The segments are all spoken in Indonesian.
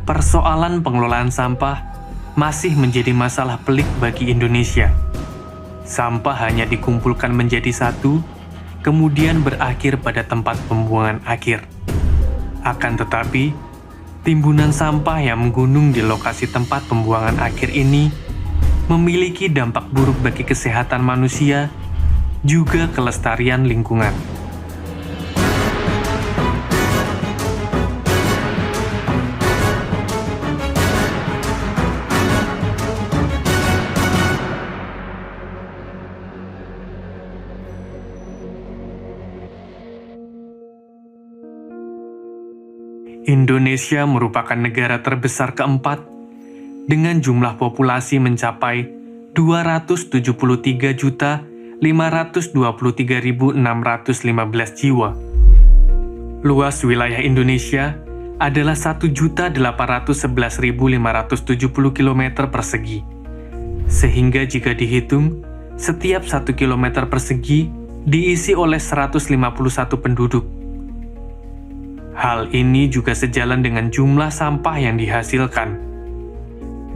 persoalan pengelolaan sampah masih menjadi masalah pelik bagi Indonesia. Sampah hanya dikumpulkan menjadi satu, kemudian berakhir pada tempat pembuangan akhir. Akan tetapi, timbunan sampah yang menggunung di lokasi tempat pembuangan akhir ini memiliki dampak buruk bagi kesehatan manusia, juga kelestarian lingkungan. Indonesia merupakan negara terbesar keempat dengan jumlah populasi mencapai 273.523.615 jiwa. Luas wilayah Indonesia adalah 1.811.570 km persegi. Sehingga jika dihitung, setiap 1 km persegi diisi oleh 151 penduduk. Hal ini juga sejalan dengan jumlah sampah yang dihasilkan.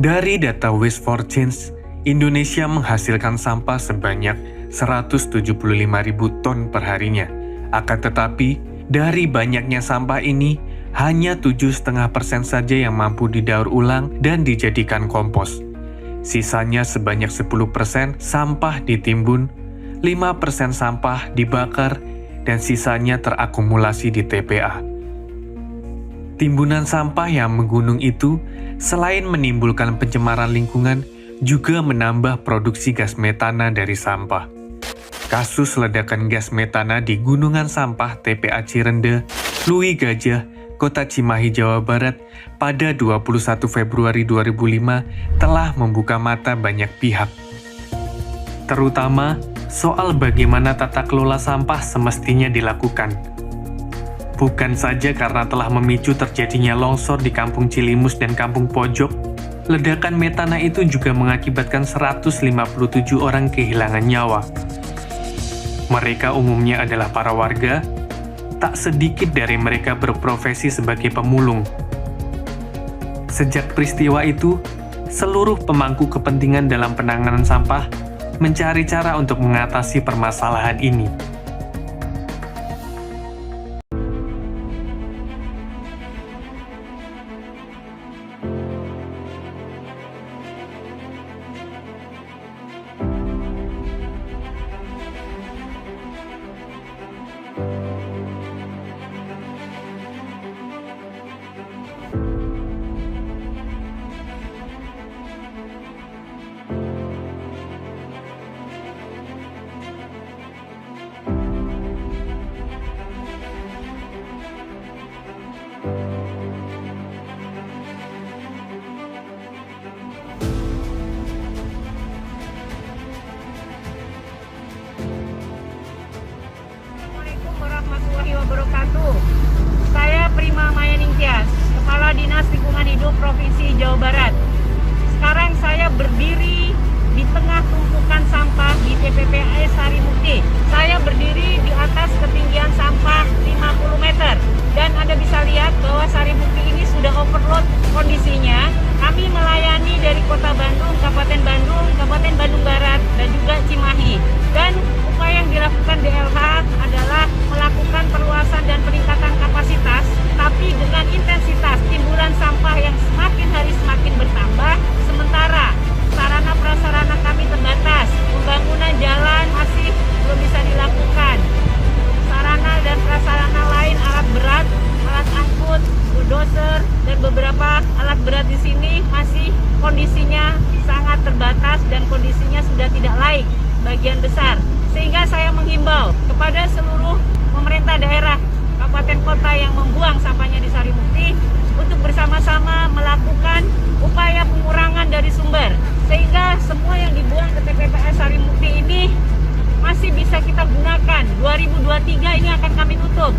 Dari data Waste for Change, Indonesia menghasilkan sampah sebanyak 175.000 ton perharinya. Akan tetapi, dari banyaknya sampah ini, hanya 7,5% saja yang mampu didaur ulang dan dijadikan kompos. Sisanya sebanyak 10% sampah ditimbun, 5% sampah dibakar, dan sisanya terakumulasi di TPA. Timbunan sampah yang menggunung itu, selain menimbulkan pencemaran lingkungan, juga menambah produksi gas metana dari sampah. Kasus ledakan gas metana di Gunungan Sampah TPA Cirende, Lui Gajah, Kota Cimahi, Jawa Barat, pada 21 Februari 2005 telah membuka mata banyak pihak. Terutama soal bagaimana tata kelola sampah semestinya dilakukan. Bukan saja karena telah memicu terjadinya longsor di Kampung Cilimus dan Kampung Pojok, ledakan metana itu juga mengakibatkan 157 orang kehilangan nyawa. Mereka umumnya adalah para warga, tak sedikit dari mereka berprofesi sebagai pemulung. Sejak peristiwa itu, seluruh pemangku kepentingan dalam penanganan sampah mencari cara untuk mengatasi permasalahan ini. Warahmatullahi wabarakatuh. Saya Prima Mayaningtyas, Kepala Dinas Lingkungan Hidup Provinsi Jawa Barat. Sekarang saya berdiri di tengah tumpukan sampah di TPPA Sarimukti. Saya berdiri di atas ketinggian sampah 50 meter. Dan Anda bisa lihat bahwa Sarimukti ini sudah overload kondisinya. Kami melayani dari Kota Bandung, Kabupaten Bandung Barat, dan juga Cimahi. Dan upaya yang dilakukan DLH adalah melakukan perluasan dan peningkatan kapasitas, tapi dengan intensitas timbulan sampah yang semakin hari semakin bertambah, sementara sarana prasarana kami terbatas, pembangunan jalan masih belum bisa dilakukan. Sarana dan prasarana lain, alat berat, alat angkut, bulldozer, dan beberapa alat berat di sini masih kondisinya sangat terbatas dan kondisinya sudah tidak laik bagian besar. Sehingga saya menghimbau kepada seluruh pemerintah daerah, kabupaten kota yang membuang sampahnya di Sarimukti untuk bersama-sama melakukan upaya pengurangan dari sumber. Sehingga semua yang dibuang ke TPPS Sarimukti ini masih bisa kita gunakan. 2023 ini akan kami tutup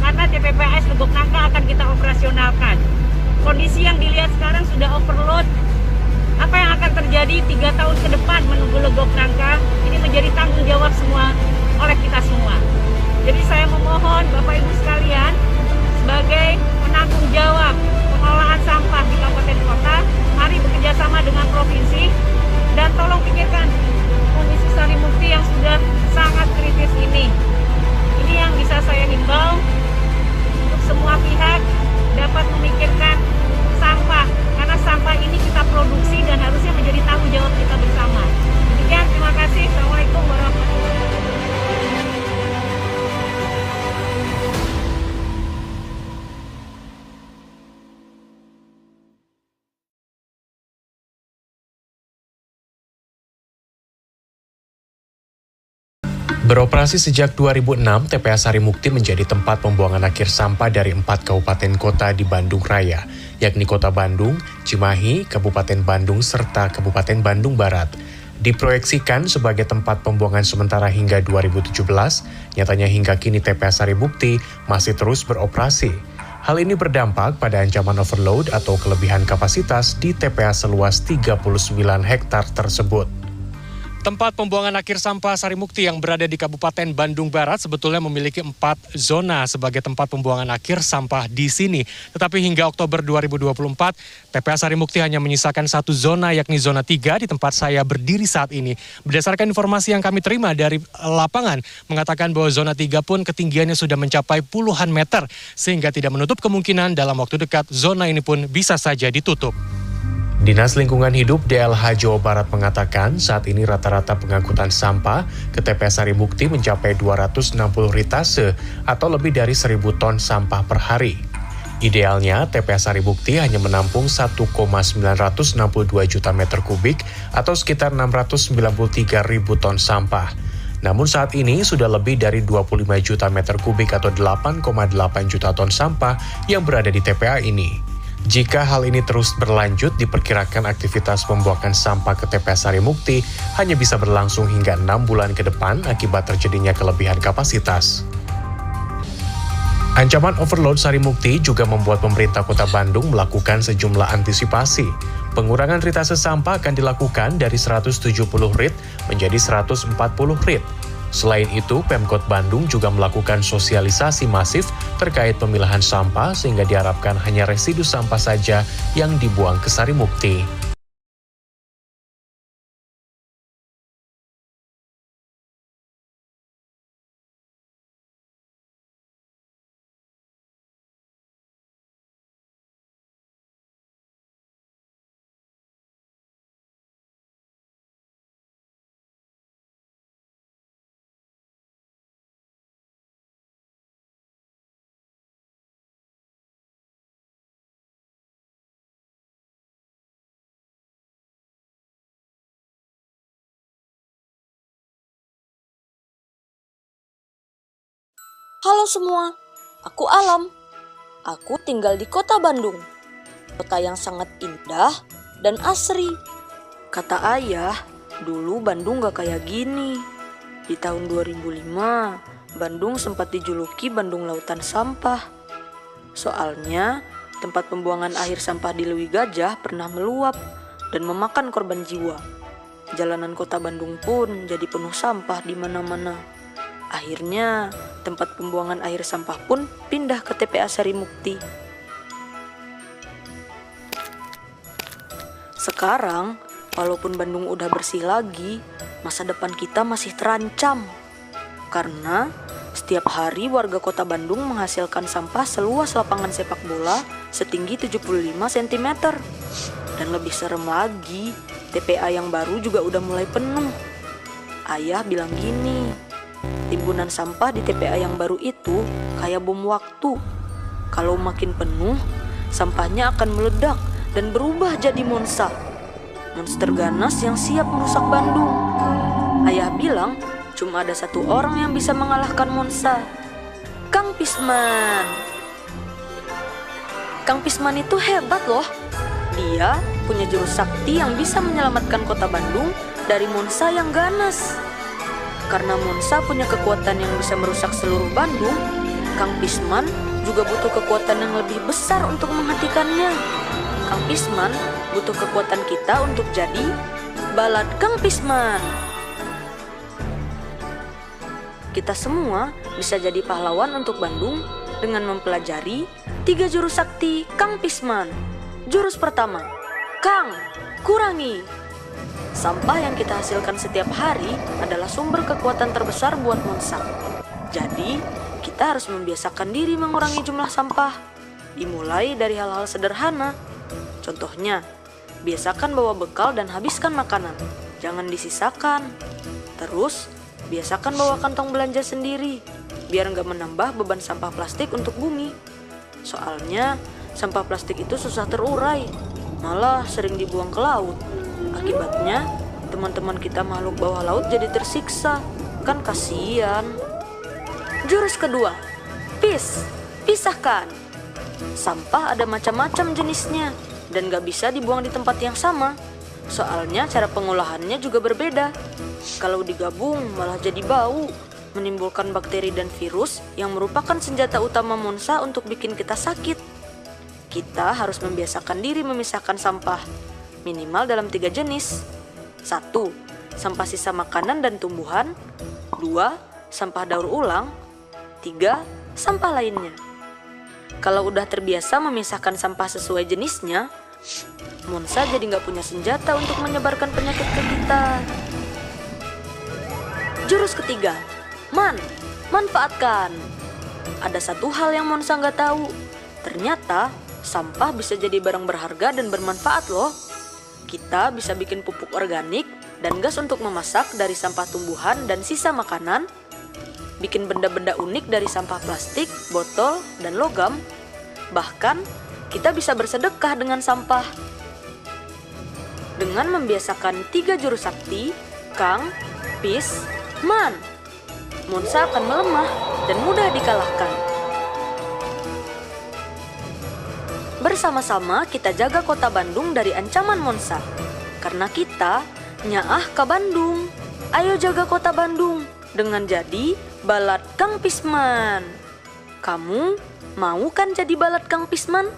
karena TPPS Legok Nangka akan kita operasionalkan. Kondisi yang dilihat sekarang sudah overload. Apa yang akan terjadi 3 tahun ke depan menunggu Legok Nangka ini menjadi tanggung jawab semua oleh kita semua. Jadi saya memohon Bapak Ibu sekalian sebagai penanggung jawab pengelolaan sampah di Beroperasi sejak 2006, TPA Sarimukti menjadi tempat pembuangan akhir sampah dari 4 kabupaten kota di Bandung Raya, yakni Kota Bandung, Cimahi, Kabupaten Bandung, serta Kabupaten Bandung Barat. Diproyeksikan sebagai tempat pembuangan sementara hingga 2017, nyatanya hingga kini TPA Sarimukti masih terus beroperasi. Hal ini berdampak pada ancaman overload atau kelebihan kapasitas di TPA seluas 39 hektar tersebut. Tempat pembuangan akhir sampah Sarimukti yang berada di Kabupaten Bandung Barat sebetulnya memiliki 4 zona sebagai tempat pembuangan akhir sampah di sini. Tetapi hingga Oktober 2024, TPA Sarimukti hanya menyisakan 1 zona yakni zona 3 di tempat saya berdiri saat ini. Berdasarkan informasi yang kami terima dari lapangan, mengatakan bahwa zona 3 pun ketinggiannya sudah mencapai puluhan meter, sehingga tidak menutup kemungkinan dalam waktu dekat zona ini pun bisa saja ditutup. Dinas Lingkungan Hidup DLH Jawa Barat mengatakan saat ini rata-rata pengangkutan sampah ke TPA Sarimukti mencapai 260 ritase atau lebih dari 1.000 ton sampah per hari. Idealnya, TPA Sarimukti hanya menampung 1,962 juta meter kubik atau sekitar 693 ribu ton sampah. Namun saat ini sudah lebih dari 25 juta meter kubik atau 8,8 juta ton sampah yang berada di TPA ini. Jika hal ini terus berlanjut, diperkirakan aktivitas pembuangan sampah ke TPA Sarimukti hanya bisa berlangsung hingga 6 bulan ke depan akibat terjadinya kelebihan kapasitas. Ancaman overload Sarimukti juga membuat pemerintah Kota Bandung melakukan sejumlah antisipasi. Pengurangan ritase sampah akan dilakukan dari 170 rit menjadi 140 rit. Selain itu, Pemkot Bandung juga melakukan sosialisasi masif terkait pemilahan sampah sehingga diharapkan hanya residu sampah saja yang dibuang ke Sarimukti. Halo semua, aku Alam. Aku tinggal di kota Bandung. Kota yang sangat indah dan asri. Kata ayah, dulu Bandung gak kayak gini. Di tahun 2005, Bandung sempat dijuluki Bandung Lautan Sampah. Soalnya, tempat pembuangan akhir sampah di Lewi Gajah pernah meluap dan memakan korban jiwa. Jalanan kota Bandung pun jadi penuh sampah di mana-mana. Akhirnya, tempat pembuangan akhir sampah pun pindah ke TPA Sarimukti. Sekarang, walaupun Bandung udah bersih lagi, masa depan kita masih terancam. Karena setiap hari warga kota Bandung menghasilkan sampah seluas lapangan sepak bola setinggi 75 cm. Dan lebih serem lagi, TPA yang baru juga udah mulai penuh. Ayah bilang gini, timbunan sampah di TPA yang baru itu kayak bom waktu. Kalau makin penuh, sampahnya akan meledak dan berubah jadi monster. Monster ganas yang siap merusak Bandung. Ayah bilang cuma ada satu orang yang bisa mengalahkan monster, Kang Pisman. Kang Pisman itu hebat loh. Dia punya jurus sakti yang bisa menyelamatkan kota Bandung dari monster yang ganas. Karena Monsa punya kekuatan yang bisa merusak seluruh Bandung, Kang Pisman juga butuh kekuatan yang lebih besar untuk menghentikannya. Kang Pisman butuh kekuatan kita untuk jadi Balad Kang Pisman. Kita semua bisa jadi pahlawan untuk Bandung dengan mempelajari 3 jurus sakti Kang Pisman. Jurus pertama, Kang, kurangi. Sampah yang kita hasilkan setiap hari adalah sumber kekuatan terbesar buat Monsa. Jadi, kita harus membiasakan diri mengurangi jumlah sampah. Dimulai dari hal-hal sederhana. Contohnya, biasakan bawa bekal dan habiskan makanan. Jangan disisakan. Terus, biasakan bawa kantong belanja sendiri, biar nggak menambah beban sampah plastik untuk bumi. Soalnya, sampah plastik itu susah terurai, malah sering dibuang ke laut. Akibatnya, teman-teman kita makhluk bawah laut jadi tersiksa. Kan kasihan. Jurus kedua, pisahkan. Sampah ada macam-macam jenisnya dan gak bisa dibuang di tempat yang sama. Soalnya cara pengolahannya juga berbeda. Kalau digabung malah jadi bau, menimbulkan bakteri dan virus yang merupakan senjata utama Monsa untuk bikin kita sakit. Kita harus membiasakan diri memisahkan sampah, minimal dalam 3 jenis. 1. Sampah sisa makanan dan tumbuhan. 2. Sampah daur ulang. 3. Sampah lainnya. Kalau udah terbiasa memisahkan sampah sesuai jenisnya, Monsa jadi nggak punya senjata untuk menyebarkan penyakit ke kita. Jurus ketiga, manfaatkan. Ada satu hal yang Monsa nggak tahu. Ternyata sampah bisa jadi barang berharga dan bermanfaat loh. Kita bisa bikin pupuk organik dan gas untuk memasak dari sampah tumbuhan dan sisa makanan. Bikin benda-benda unik dari sampah plastik, botol, dan logam. Bahkan, kita bisa bersedekah dengan sampah. Dengan membiasakan 3 jurus sakti, Kang, Pis, Man, Monsa akan melemah dan mudah dikalahkan. Bersama-sama kita jaga kota Bandung dari ancaman Monsa. Karena kita nyaah ke Bandung. Ayo jaga kota Bandung dengan jadi Balad Kang Pisman. Kamu mau kan jadi Balad Kang Pisman?